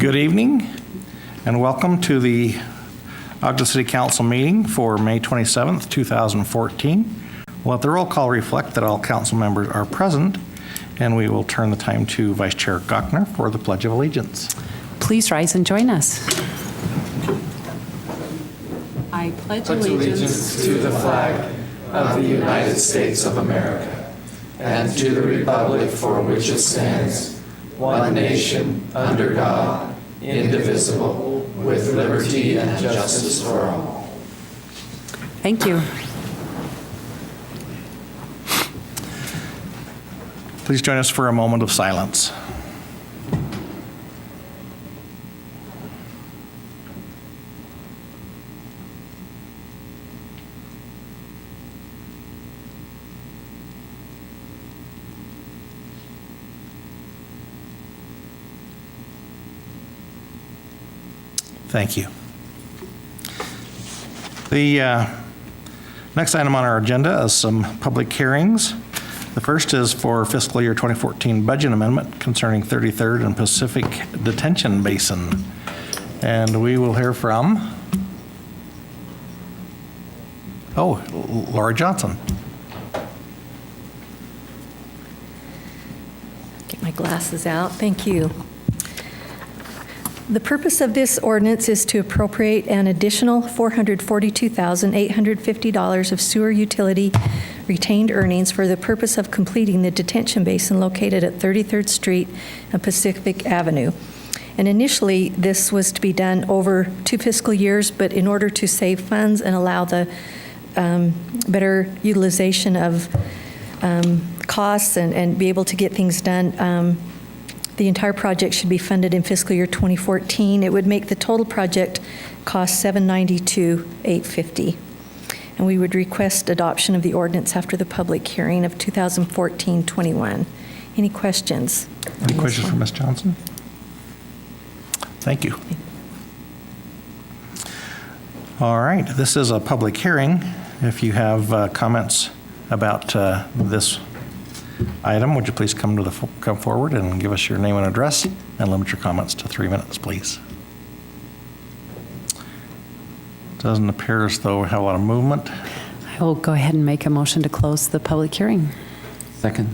Good evening and welcome to the Ogden City Council meeting for May 27th, 2014. We'll let the roll call reflect that all council members are present, and we will turn the time to Vice Chair Gochner for the Pledge of Allegiance. Please rise and join us. I pledge allegiance to the flag of the United States of America and to the republic for which it stands, one nation, under God, indivisible, with liberty and justice for all. Thank you. Please join us for a moment of silence. Thank you. The next item on our agenda is some public hearings. The first is for fiscal year 2014 budget amendment concerning 33rd and Pacific Detention Basin. And we will hear from, Laura Johnson. Get my glasses out. Thank you. The purpose of this ordinance is to appropriate an additional $442,850 of sewer utility retained earnings for the purpose of completing the detention basin located at 33rd Street and Pacific Avenue. And initially, this was to be done over 2 fiscal years, but in order to save funds and allow the better utilization of costs and be able to get things done, the entire project should be funded in fiscal year 2014. It would make the total project cost $792,850. And we would request adoption of the ordinance after the public hearing of 2014-21. Any questions? Any questions for Ms. Johnson? Thank you. All right, this is a public hearing. If you have comments about this item, would you please come forward and give us your name and address and limit your comments to 3 minutes, please. Doesn't appear as though we have a lot of movement. I will go ahead and make a motion to close the public hearing. Second.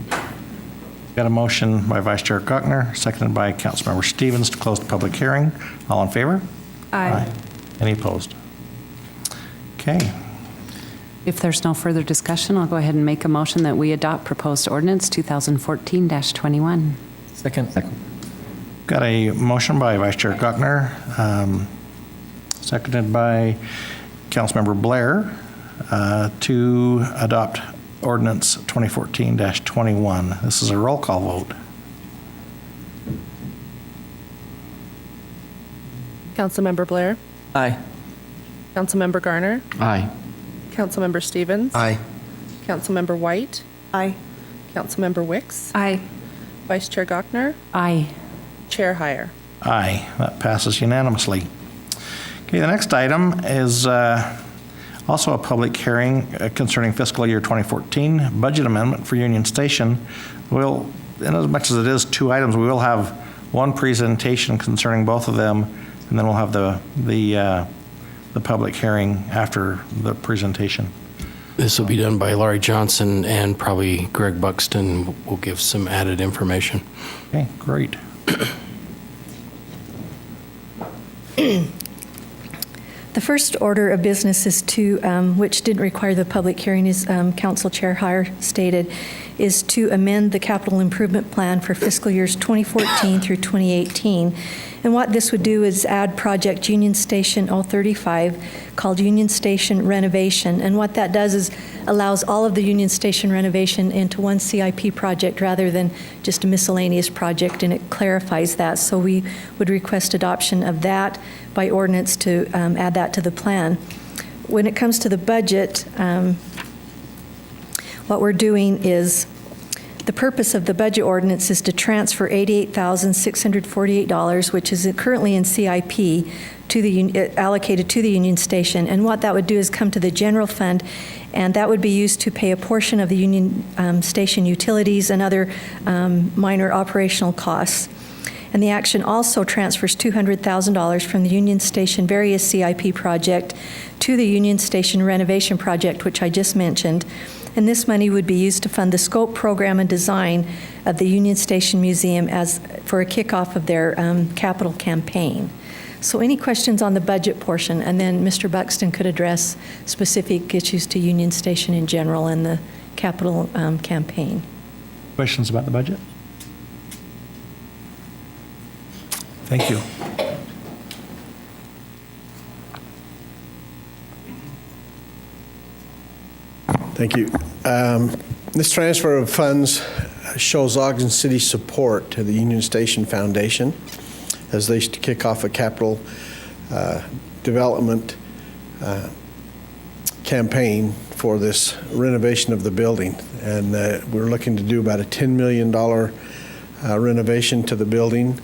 Got a motion by Vice Chair Gochner, seconded by Councilmember Stevens to close the public hearing. All in favor? Aye. Any opposed? Okay. If there's no further discussion, I'll go ahead and make a motion that we adopt proposed ordinance 2014-21. Second. Got a motion by Vice Chair Gochner, seconded by Councilmember Blair, to adopt ordinance 2014-21. This is a roll call vote. Councilmember Blair? Aye. Councilmember Garner? Aye. Councilmember Stevens? Aye. Councilmember White? Aye. Councilmember Wicks? Aye. Vice Chair Gochner? Aye. Chair Heyer? Aye, that passes unanimously. Okay, the next item is also a public hearing concerning fiscal year 2014 budget amendment for Union Station. We'll, in as much as it is 2 items, we will have one presentation concerning both of them, and then we'll have the public hearing after the presentation. This will be done by Laurie Johnson, and probably Greg Buxton will give some added information. Okay, great. The first order of business is to, which didn't require the public hearing, as Council Chair Heyer stated, is to amend the capital improvement plan for fiscal years 2014 through 2018. And what this would do is add project Union Station 035 called Union Station Renovation. And what that does is allows all of the Union Station renovation into one CIP project rather than just a miscellaneous project, and it clarifies that. So we would request adoption of that by ordinance to add that to the plan. When it comes to the budget, what we're doing is the purpose of the budget ordinance is to transfer $88,648, which is currently in CIP, to the allocated to the Union Station. And what that would do is come to the general fund, and that would be used to pay a portion of the Union Station utilities and other minor operational costs. And the action also transfers $200,000 from the Union Station various CIP project to the Union Station renovation project, which I just mentioned. And this money would be used to fund the scope, program, and design of the Union Station Museum as for a kickoff of their capital campaign. So any questions on the budget portion? And then Mr. Buxton could address specific issues to Union Station in general and the capital campaign. Questions about the budget? Thank you. Thank you. This transfer of funds shows Ogden City's support to the Union Station Foundation as they kick off a capital development campaign for this renovation of the building. And we're looking to do about a $10 million renovation to the building.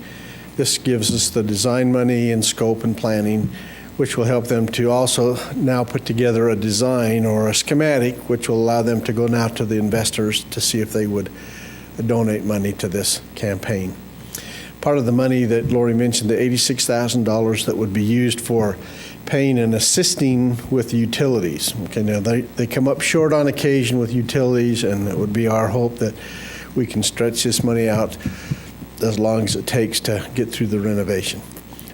This gives us the design money and scope and planning, which will help them to also now put together a design or a schematic, which will allow them to go now to the investors to see if they would donate money to this campaign. Part of the money that Lori mentioned, the $86,000 that would be used for paying and assisting with utilities. Okay, now they come up short on occasion with utilities, and it would be our hope that we can stretch this money out as long as it takes to get through the renovation,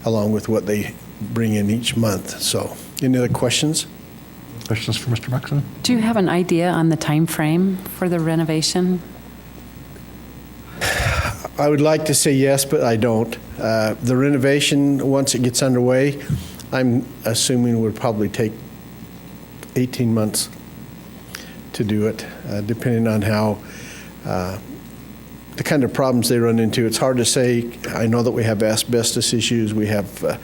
along with what they bring in each month. So, any other questions? Questions for Mr. Buxton? Do you have an idea on the time frame for the renovation? I would like to say yes, but I don't. The renovation, once it gets underway, I'm assuming would probably take 18 months to do it, depending on how the kind of problems they run into. It's hard to say. I know that we have asbestos issues. We have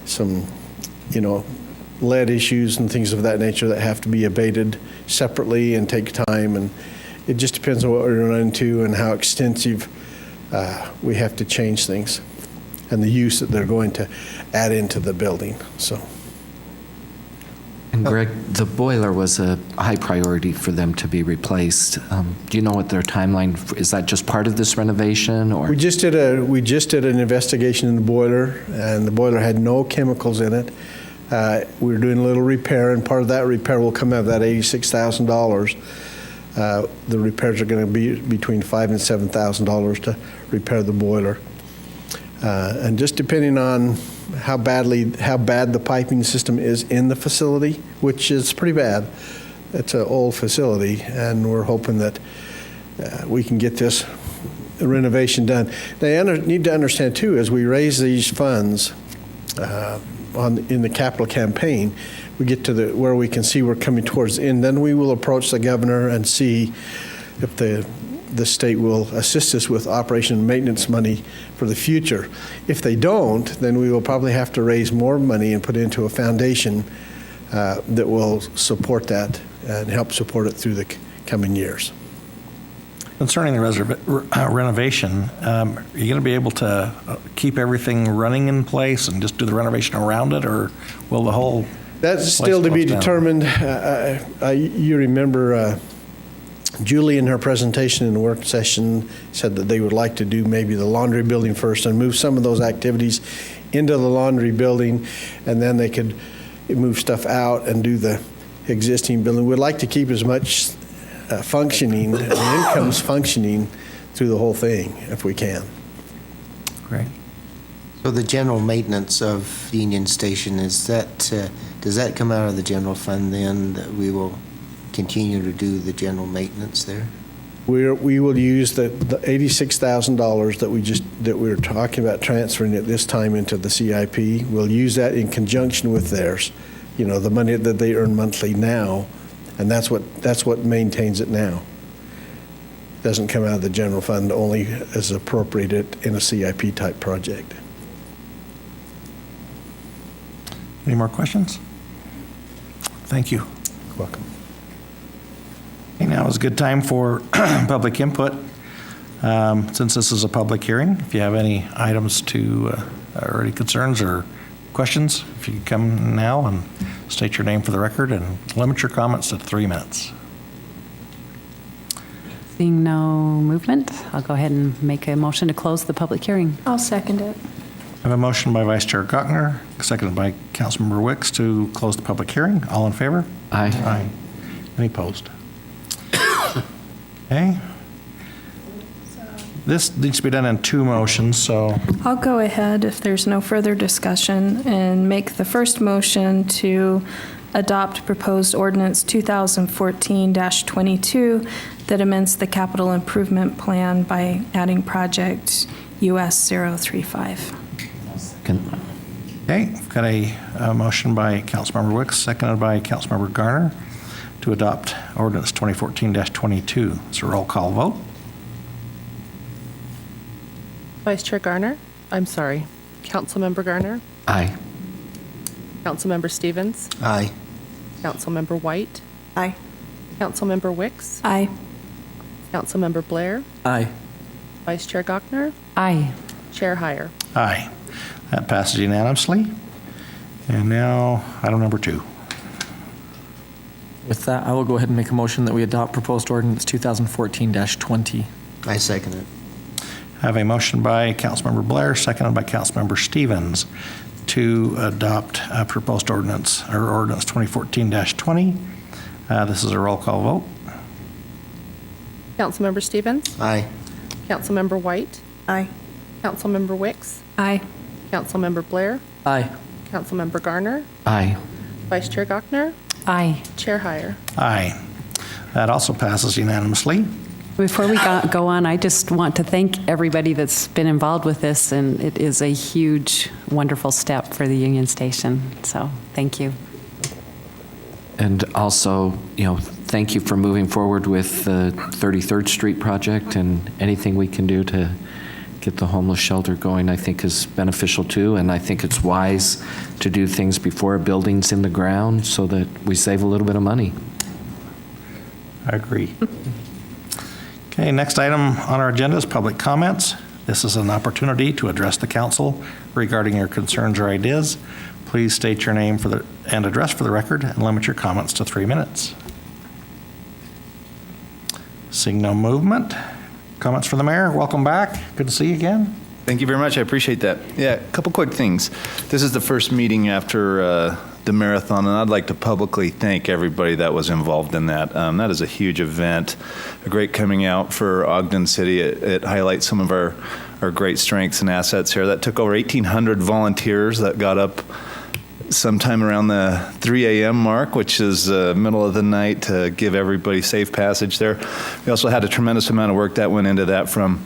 some, lead issues and things of that nature that have to be abated separately and take time. And it just depends on what we run into and how extensive we have to change things and the use that they're going to add into the building. So. And Greg, the boiler was a high priority for them to be replaced. Do you know what their timeline, is that just part of this renovation, or? We just did an investigation in the boiler, and the boiler had no chemicals in it. We were doing a little repair, and part of that repair will come out of that $86,000. The repairs are going to be between $5,000 and $7,000 to repair the boiler. And just depending on how bad the piping system is in the facility, which is pretty bad. It's an old facility, and we're hoping that we can get this renovation done. They need to understand, too, as we raise these funds in the capital campaign, we get to where we can see we're coming towards the end. Then we will approach the governor and see if the state will assist us with operation and maintenance money for the future. If they don't, then we will probably have to raise more money and put into a foundation that will support that and help support it through the coming years. Concerning the renovation, are you going to be able to keep everything running in place and just do the renovation around it, or will the whole That's still to be close down? determined. You remember Julie in her presentation in the work session said that they would like to do maybe the laundry building first and move some of those activities into the laundry building, and then they could move stuff out and do the existing building. We'd like to keep as much functioning, the incomes functioning through the whole thing if we can. Great. So the general maintenance of Union Station, does that come out of the general fund then, that we will continue to do the general maintenance there? We will use the $86,000 that we were talking about transferring at this time into the CIP. We'll use that in conjunction with theirs, the money that they earn monthly now, and that's what maintains it now. Doesn't come out of the general fund, only as appropriated in a CIP type project. Any more questions? Thank you. Welcome. Okay, now is a good time for public input. Since this is a public hearing, if you have any items or any concerns or questions, if you could come now and state your name for the record and limit your comments to 3 minutes. Seeing no movement, I'll go ahead and make a motion to close the public hearing. I'll second it. I have a motion by Vice Chair Gochner, seconded by Councilmember Wicks to close the public hearing. All in favor? Aye. Aye. Any opposed? Okay. This needs to be done in two motions, so I'll go ahead, if there's no further discussion, and make the first motion to adopt proposed ordinance 2014-22 that amends the capital improvement plan by adding project US 035. okay, we've got a motion by Councilmember Wicks, seconded by Councilmember Garner to adopt ordinance 2014-22. It's a roll call vote. Vice Chair Garner, Councilmember Garner, Aye. Councilmember Stevens, Aye. Councilmember White, Aye. Councilmember Wicks, Aye. Councilmember Blair, Aye. Vice Chair Gochner, Aye. Chair Heyer. Aye. That passes unanimously. And now, item number 2. With that, I will go ahead and make a motion that we adopt proposed ordinance 2014-20. I second it. I have a motion by Councilmember Blair, seconded by Councilmember Stevens to adopt a proposed ordinance, or ordinance 2014-20. This is a roll call vote. Councilmember Stevens, Aye. Councilmember White, Aye. Councilmember Wicks, Aye. Councilmember Blair, Aye. Councilmember Garner, Aye. Vice Chair Gochner, Aye. Chair Heyer. Aye. That also passes unanimously. Before we go on, I just want to thank everybody that's been involved with this, and it is a huge, wonderful step for the Union Station. So, thank you. And also, thank you for moving forward with the 33rd Street project, and anything we can do to get the homeless shelter going, I think is beneficial too. And I think it's wise to do things before a building's in the ground so that we save a little bit of money. I agree. Okay, next item on our agenda is public comments. This is an opportunity to address the council regarding your concerns or ideas. Please state your name and address for the record and limit your comments to 3 minutes. Seeing no movement. Comments from the mayor. Welcome back. Good to see you again. Thank you very much. I appreciate that. Yeah, a couple quick things. This is the first meeting after the marathon, and I'd like to publicly thank everybody that was involved in that. That is a huge event, a great coming out for Ogden City. It highlights some of our great strengths and assets here. That took over 1,800 volunteers that got up sometime around the 3 a.m. mark, which is middle of the night, to give everybody safe passage there. We also had a tremendous amount of work that went into that from,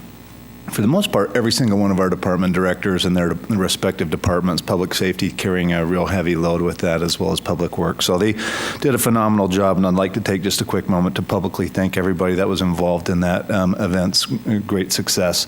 for the most part, every single one of our department directors and their respective departments, public safety carrying a real heavy load with that, as well as public works. So they did a phenomenal job, and I'd like to take just a quick moment to publicly thank everybody that was involved in that event's great success.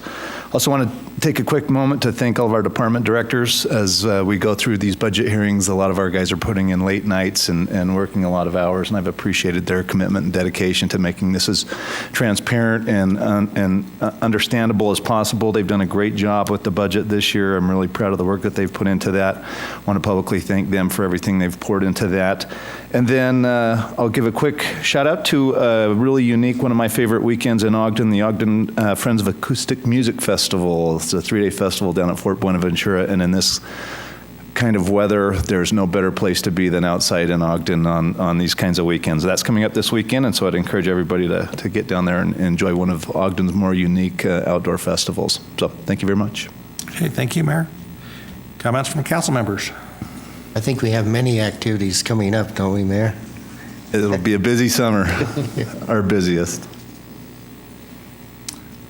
Also want to take a quick moment to thank all of our department directors as we go through these budget hearings. A lot of our guys are putting in late nights and working a lot of hours, and I've appreciated their commitment and dedication to making this as transparent and understandable as possible. They've done a great job with the budget this year. I'm really proud of the work that they've put into that. I want to publicly thank them for everything they've poured into that. And then I'll give a quick shout out to a really unique, one of my favorite weekends in Ogden, the Ogden Friends of Acoustic Music Festival. It's a 3-day festival down at Fort Buenaventura, and in this kind of weather, there's no better place to be than outside in Ogden on these kinds of weekends. That's coming up this weekend, and so I'd encourage everybody to get down there and enjoy one of Ogden's more unique outdoor festivals. So thank you very much. Okay, thank you, Mayor. Comments from council members? I think we have many activities coming up, don't we, Mayor? It'll be a busy summer, our busiest.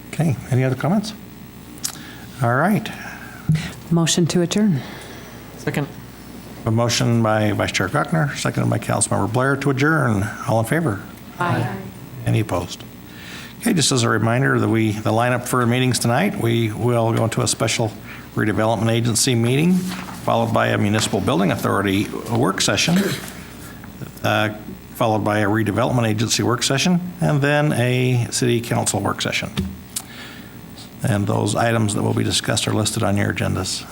Okay, any other comments? All right. Motion to adjourn. Second. A motion by Vice Chair Gochner, seconded by Councilmember Blair to adjourn. All in favor? Aye. Any opposed? Okay, just as a reminder that the lineup for meetings tonight, we will go into a special redevelopment agency meeting, followed by a municipal building authority work session, followed by a redevelopment agency work session, and then a city council work session. And those items that will be discussed are listed on your agendas.